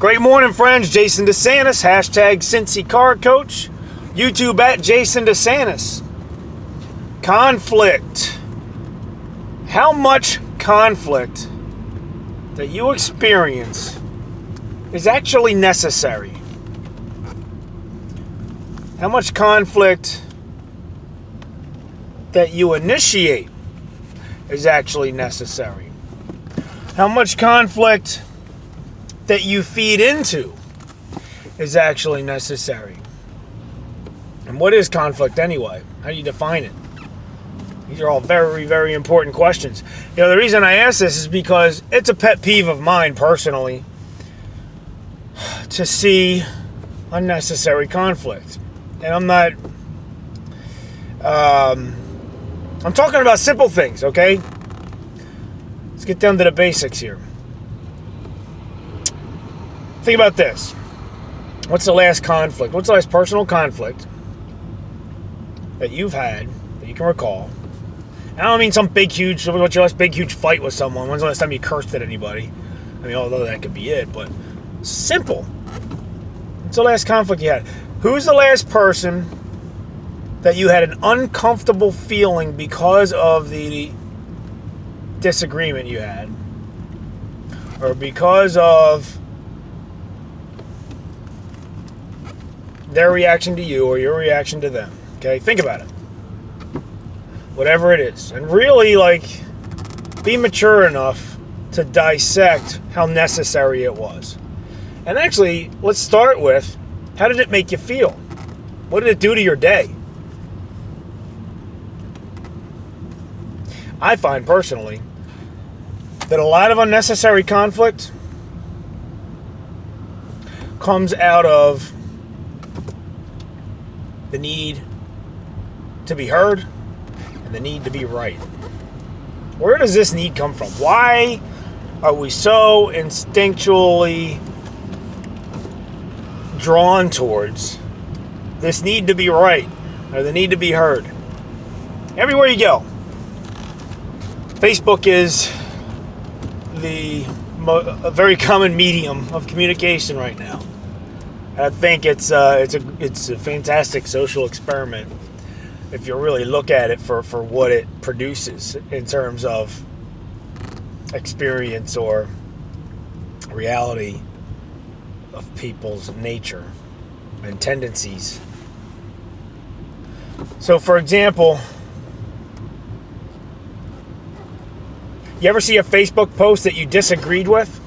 Great morning, friends. Jason DeSantis, hashtag Cincy Car Coach, YouTube at Jason DeSantis. Conflict. How much conflict that you experience is actually necessary? How much conflict that you initiate is actually necessary? How much conflict that you feed into is actually necessary? And what is conflict anyway? How do you define it? These are all very, very important questions. You know, the reason I ask this is because it's a pet peeve of mine personally to see unnecessary conflict. And I'm not, I'm talking about simple things, okay? Let's get down to the basics here. Think about this. What's the last conflict? What's the last personal conflict that you've had, that you can recall? I don't mean some big, huge, what's your last big, huge fight with someone? When's the last time you cursed at anybody? I mean, although that could be it, but simple. What's the last conflict you had? Who's the last person that you had an uncomfortable feeling because of the disagreement you had? Or because of their reaction to you or your reaction to them? Okay, think about it. Whatever it is. And really, be mature enough to dissect how necessary it was. And actually, let's start with, how did it make you feel? What did it do to your day? I find personally that a lot of unnecessary conflict comes out of the need to be heard and the need to be right. Where does this need come from? Why are we so instinctually drawn towards this need to be right or the need to be heard? Everywhere you go. Facebook is a very common medium of communication right now. I think it's a fantastic social experiment if you really look at it for what it produces in terms of experience or reality of people's nature and tendencies. So, for example, you ever see a Facebook post that you disagreed with?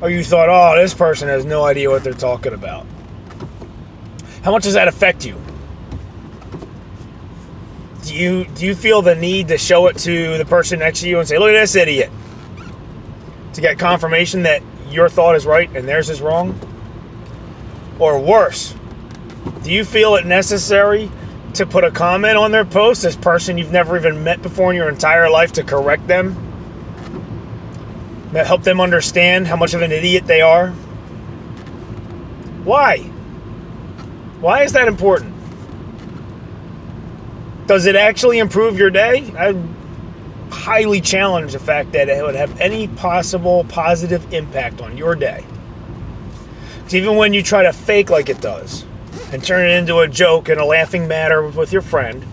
Or you thought, oh, this person has no idea what they're talking about? How much does that affect you? Do you feel the need to show it to the person next to you and say, look at this idiot? To get confirmation that your thought is right and theirs is wrong? Or worse, do you feel it necessary to put a comment on their post, this person you've never even met before in your entire life, to correct them? That help them understand how much of an idiot they are? Why? Why is that important? Does it actually improve your day? I highly challenge the fact that it would have any possible positive impact on your day. Because even when you try to fake like it does and turn it into a joke and a laughing matter with your friend,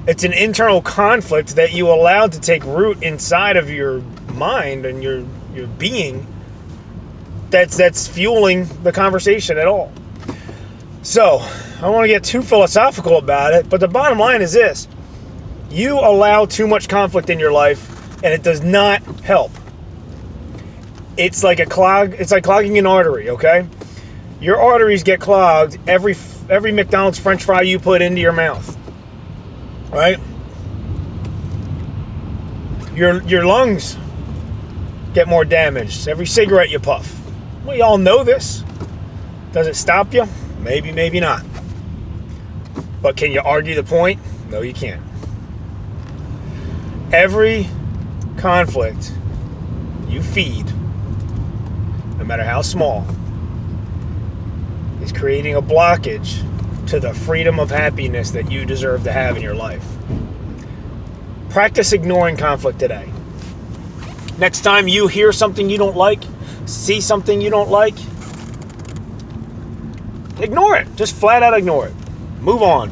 it's an internal conflict that you allowed to take root inside of your mind and your being that's fueling the conversation at all. So, I don't want to get too philosophical about it, but the bottom line is this. You allow too much conflict in your life, and it does not help. It's like clogging an artery, okay? Your arteries get clogged every McDonald's French fry you put into your mouth. Right? Your lungs get more damaged every cigarette you puff. We all know this. Does it stop you? Maybe, maybe not. But can you argue the point? No, you can't. Every conflict you feed, no matter how small, is creating a blockage to the freedom of happiness that you deserve to have in your life. Practice ignoring conflict today. Next time you hear something you don't like, see something you don't like, ignore it. Just flat out ignore it. Move on.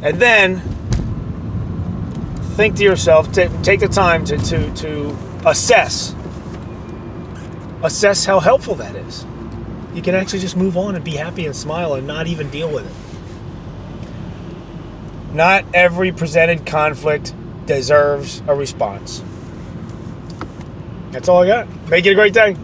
And then think to yourself, take the time to assess how helpful that is. You can actually just move on and be happy and smile and not even deal with it. Not every presented conflict deserves a response. That's all I got. Make it a great day.